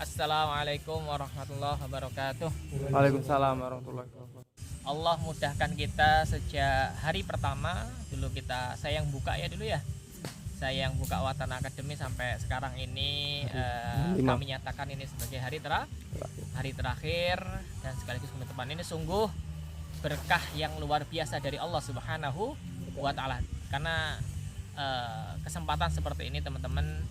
Assalamualaikum warahmatullahi wabarakatuh. Waalaikumsalam warahmatullahi wabarakatuh. Allah mudahkan kita sejak hari pertama dulu saya yang buka ya dulu ya. Saya yang buka Watan Academy sampai sekarang ini kami nyatakan ini sebagai hari terakhir dan sekaligus penutupan ini sungguh berkah yang luar biasa dari Allah Subhanahu wa taala. Karena kesempatan seperti ini teman-teman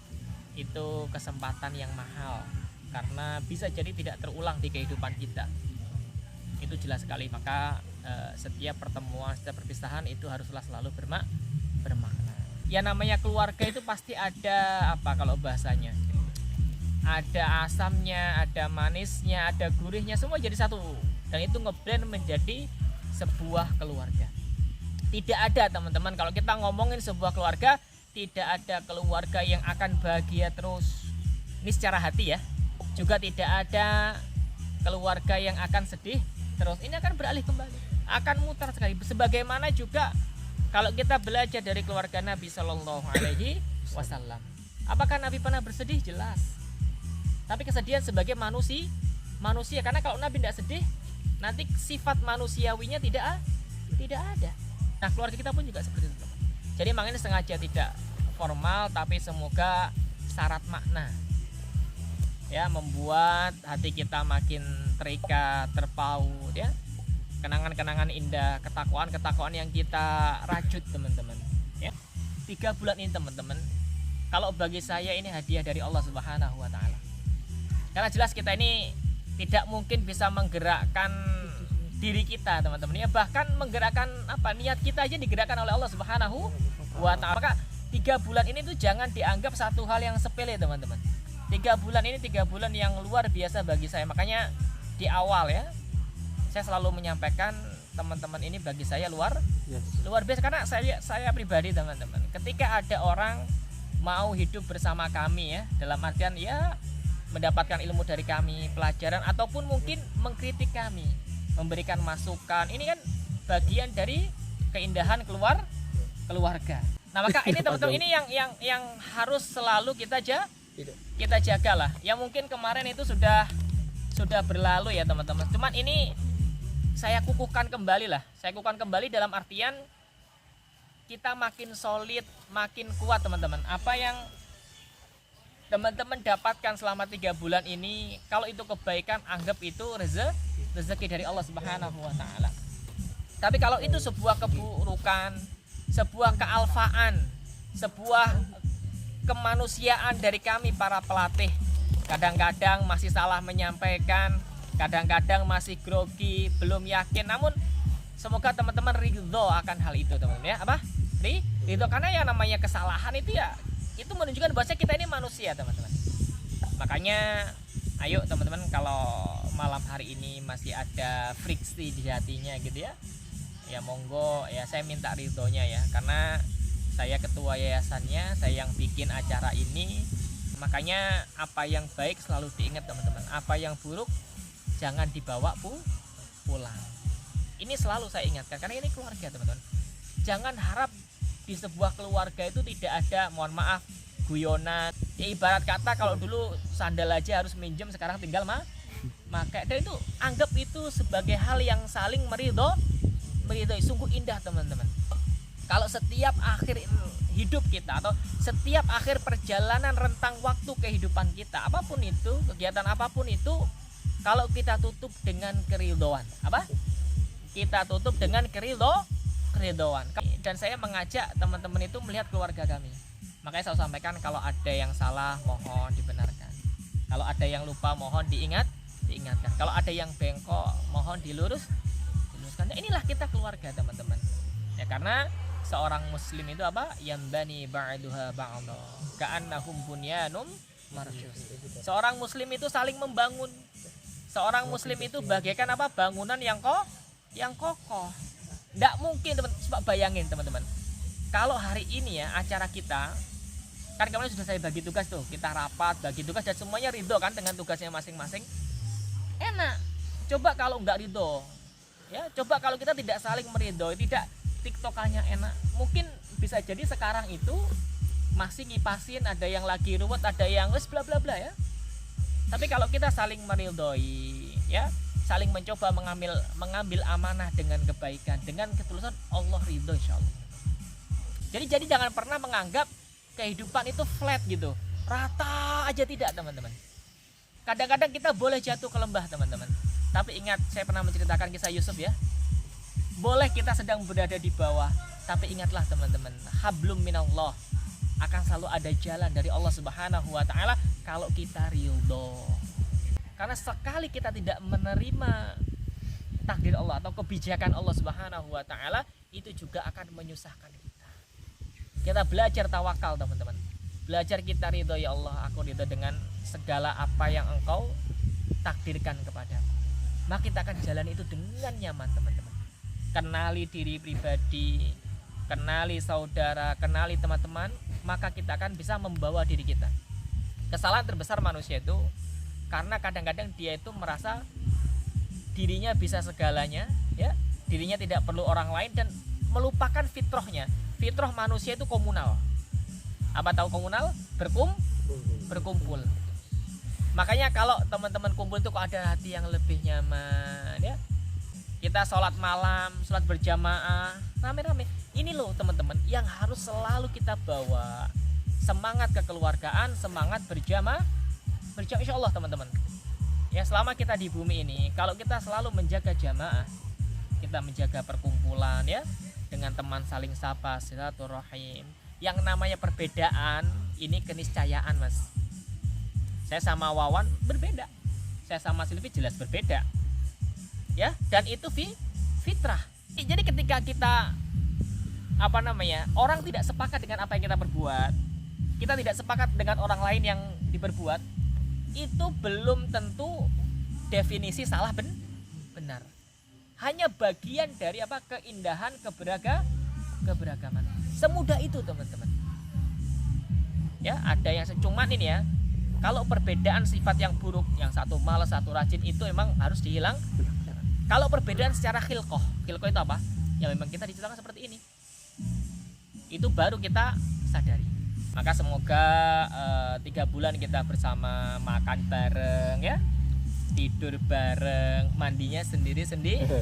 itu kesempatan yang mahal karena bisa jadi tidak terulang di kehidupan kita. Itu jelas sekali. Maka setiap pertemuan, setiap perpisahan itu haruslah selalu bermakna. Ya namanya keluarga itu pasti ada apa kalau bahasanya? Ada asamnya, ada manisnya, ada gurihnya, semua jadi satu. Dan itu ngeblend menjadi sebuah keluarga. Tidak ada teman-teman kalau kita ngomongin sebuah keluarga, tidak ada keluarga yang akan bahagia terus. Ini secara hati ya. Juga tidak ada keluarga yang akan sedih terus. Ini akan beralih kembali, akan mutar sekali. Sebagaimana juga kalau kita belajar dari keluarga Nabi Shallallahu Alaihi Wasallam. Apakah Nabi pernah bersedih? Jelas. Tapi kesedihan sebagai manusia. Karena kalau Nabi tidak sedih, nanti sifat manusiawinya tidak ada. Nah keluarga kita pun juga seperti itu. Jadi makanya sengaja tidak formal, tapi semoga syarat makna. Ya, membuat hati kita makin terikat, terpaut ya. Kenangan-kenangan indah, ketakwaan yang kita rajut teman-teman ya. 3 bulan ini teman-teman, kalau bagi saya ini hadiah dari Allah Subhanahu wa taala. Karena jelas kita ini tidak mungkin bisa menggerakkan diri kita teman-teman ya, bahkan menggerakkan niat kita aja digerakkan oleh Allah Subhanahu wa taala. Maka 3 bulan ini tuh jangan dianggap satu hal yang sepele teman-teman. 3 bulan ini 3 bulan yang luar biasa bagi saya. Makanya di awal ya saya selalu menyampaikan teman-teman ini bagi saya luar biasa. Karena saya pribadi teman-teman, ketika ada orang mau hidup bersama kami ya, dalam artian ya mendapatkan ilmu dari kami, pelajaran ataupun mungkin mengkritik kami, memberikan masukan, ini kan bagian dari keindahan keluarga. Nah maka ini teman-teman ini yang harus selalu kita jagalah. Ya mungkin kemarin itu sudah berlalu ya teman-teman. Cuman ini saya kukuhkan kembali dalam artian kita makin solid, makin kuat teman-teman. Apa yang teman-teman dapatkan selama 3 bulan ini, kalau itu kebaikan anggap itu rezeki dari Allah Subhanahu wa taala. Tapi kalau itu sebuah keburukan, sebuah kealfaan, sebuah kemanusiaan dari kami para pelatih, kadang-kadang masih salah menyampaikan, kadang-kadang masih grogi, belum yakin, namun semoga teman-teman ridho akan hal itu teman-teman ya. Ridho, karena yang namanya kesalahan itu ya itu menunjukkan bahwa kita ini manusia teman-teman. Makanya ayo teman-teman, kalau malam hari ini masih ada friksi di hatinya gitu ya, ya monggo ya, saya minta ridhonya ya, karena saya ketua yayasannya, saya yang bikin acara ini. Makanya apa yang baik selalu diingat teman-teman, apa yang buruk jangan dibawa pulang. Ini selalu saya ingatkan karena ini keluarga teman-teman. Jangan harap di sebuah keluarga itu tidak ada, mohon maaf, guyonan. Ya ibarat kata kalau dulu sandal aja harus minjem, sekarang tinggal maka. Dan itu anggap itu sebagai hal yang saling meridhoi. Sungguh indah teman-teman. Kalau setiap akhir hidup kita atau setiap akhir perjalanan rentang waktu kehidupan kita, apapun itu, kegiatan apapun itu, kalau kita tutup dengan keridhoan, kita tutup dengan keridhoan. Dan saya mengajak teman-teman itu melihat keluarga kami. Makanya saya sampaikan, kalau ada yang salah mohon dibenarkan, kalau ada yang lupa mohon diingatkan, kalau ada yang bengkok mohon diluruskan. Inilah kita keluarga teman-teman ya, karena seorang muslim itu yang bani ba'duha ba'dha ka'annahum bunyanum marsyus. Seorang muslim itu saling membangun. Seorang muslim itu bagaikan bangunan yang kokoh. Nggak mungkin teman-teman. Coba bayangin teman-teman, kalau hari ini ya acara kita kan kemarin sudah saya bagi tugas tuh, kita rapat bagi tugas dan semuanya ridho kan dengan tugasnya masing-masing, enak. Coba kalau nggak ridho ya, coba kalau kita tidak saling meridhoi, tidak tiktokannya enak, mungkin bisa jadi sekarang itu masih ngipasin, ada yang lagi ruwet, ada yang bla bla bla ya. Tapi kalau kita saling meridhoi, ya, saling mencoba mengambil amanah dengan kebaikan, dengan ketulusan, Allah ridho insyaallah. Jadi jangan pernah menganggap kehidupan itu flat gitu, rata aja, tidak teman-teman. Kadang-kadang kita boleh jatuh ke lembah teman-teman. Tapi ingat, saya pernah menceritakan kisah Yusuf ya. Boleh kita sedang berada di bawah, tapi ingatlah teman-teman, hablum minallah, akan selalu ada jalan dari Allah Subhanahu wa taala kalau kita ridho. Karena sekali kita tidak menerima takdir Allah atau kebijakan Allah Subhanahu wa taala, itu juga akan menyusahkan kita. Kita belajar tawakal teman-teman. Belajar kita ridho, ya Allah, aku ridho dengan segala apa yang Engkau takdirkan kepadaku. Maka kita akan jalan itu dengan nyaman teman-teman. Kenali diri pribadi, kenali saudara, kenali teman-teman, maka kita akan bisa membawa diri kita. Kesalahan terbesar manusia itu karena kadang-kadang dia itu merasa dirinya bisa segalanya, ya, dirinya tidak perlu orang lain dan melupakan fitrahnya. Fitrah manusia itu komunal. Apa tahu komunal? Berkumpul. Makanya kalau teman-teman kumpul itu kok ada hati yang lebih nyaman, ya. Kita sholat malam, sholat berjamaah, rame-rame. Ini loh teman-teman yang harus selalu kita bawa. Semangat kekeluargaan, semangat berjamaah insya Allah teman-teman. Ya, selama kita di bumi ini, kalau kita selalu menjaga jamaah, kita menjaga perkumpulan, ya, dengan teman saling sapa, silaturahim. Yang namanya perbedaan ini keniscayaan, Mas. Saya sama Wawan berbeda, saya sama Silvi jelas berbeda, ya, dan itu fitrah. Jadi ketika kita orang tidak sepakat dengan apa yang kita perbuat, kita tidak sepakat dengan orang lain yang diperbuat, itu belum tentu definisi salah benar. Hanya bagian dari keindahan keberagaman. Semudah itu teman-teman. Ya, ada yang cuman ini ya. Kalau perbedaan sifat yang buruk, yang satu malas, satu rajin, itu memang harus dihilang. Kalau perbedaan secara khilqah itu apa? Ya memang kita diciptakan seperti ini. Itu baru kita sadari. Maka semoga 3 bulan kita bersama, makan bareng, ya, tidur bareng, mandinya sendiri gitu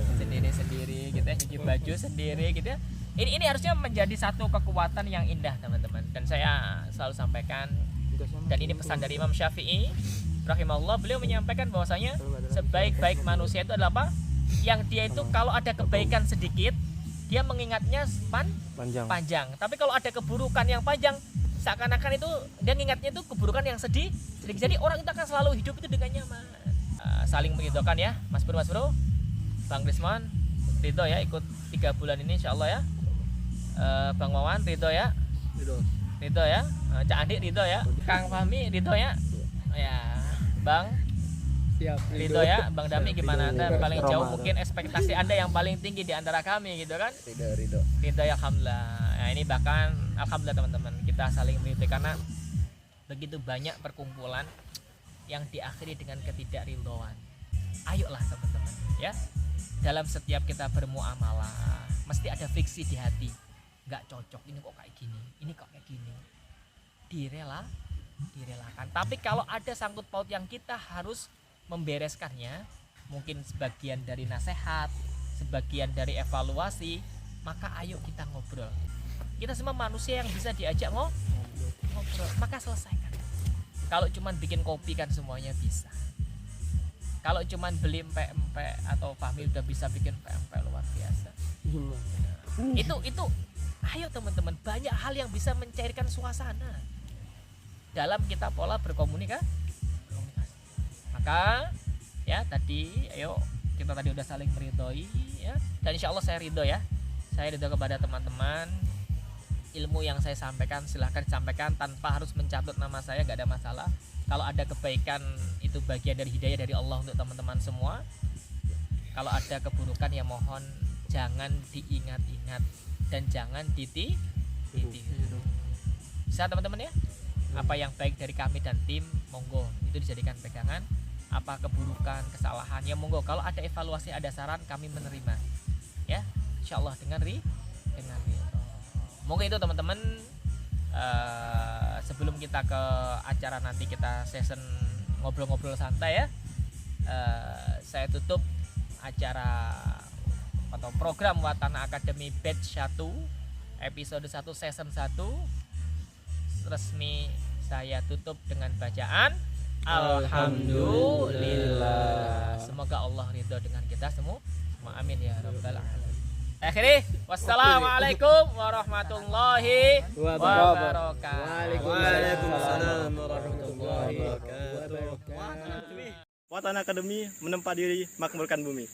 ya, nyuci baju sendiri gitu ya. Ini harusnya menjadi satu kekuatan yang indah teman-teman. Dan saya selalu sampaikan, dan ini pesan dari Imam Syafi'i rahimahullah, beliau menyampaikan bahwasanya sebaik-baik manusia itu adalah apa? Yang dia itu kalau ada kebaikan sedikit, dia mengingatnya panjang. Tapi kalau ada keburukan yang panjang, seakan-akan itu dia mengingatnya itu keburukan yang sedikit. Jadi orang itu akan selalu hidup itu dengan nyaman. Saling meridhokan ya, Mas Bro, Bang Risman ridho ya, ikut 3 bulan ini insya Allah ya. Bang Wawan ridho ya, Cak Andi ridho ya, Kang Fahmi ridho ya, ya, Bang siap ridho ya, Bang Dami gimana Anda paling jauh mungkin ekspektasi Anda yang paling tinggi di antara kami gitu kan? Ridho ya, alhamdulillah. Nah, ini bahkan alhamdulillah teman-teman, kita saling ridho karena begitu banyak perkumpulan yang diakhiri dengan ketidakridhoan. Ayolah teman-teman ya, dalam setiap kita bermuamalah mesti ada friksi di hati. Nggak cocok, ini kok kayak gini, ini kok kayak gini, direlakan. Tapi kalau ada sangkut paut yang kita harus membereskannya, mungkin sebagian dari nasihat, sebagian dari evaluasi, maka ayo kita ngobrol. Kita semua manusia yang bisa diajak ngobrol, maka selesaikan. Kalau cuman bikin kopi kan semuanya bisa. Kalau cuman beli empek-empek atau Fahmi udah bisa bikin empek luar biasa. Itu ayo teman-teman, banyak hal yang bisa mencairkan suasana dalam kita pola berkomunikasi. Maka ya tadi, ayo kita tadi udah saling meridhoi ya, dan insya Allah saya ridho ya. Saya ridho kepada teman-teman. Ilmu yang saya sampaikan silahkan disampaikan tanpa harus mencatut nama saya, gak ada masalah. Kalau ada kebaikan itu bagian dari hidayah dari Allah untuk teman-teman semua. Kalau ada keburukan ya mohon jangan diingat-ingat dan jangan ditiru. Bisa teman-teman ya. Apa yang baik dari kami dan tim, monggo itu dijadikan pegangan. Apa keburukan, kesalahan, ya monggo. Kalau ada evaluasi, ada saran, kami menerima. Ya, insya Allah dengan ridho. Monggo itu teman-teman. Sebelum kita ke acara nanti kita session ngobrol-ngobrol santai ya. Saya tutup acara atau program Watana Academy Batch 1 episode 1 season 1 resmi saya tutup dengan bacaan Alhamdulillah. Semoga Allah ridho dengan kita semua. Amin ya rabbal alamin. Akhirnya wassalamualaikum warahmatullahi wabarakatuh. Waalaikumsalam warahmatullahi wabarakatuh. Watana Academy menempa diri makmurkan bumi.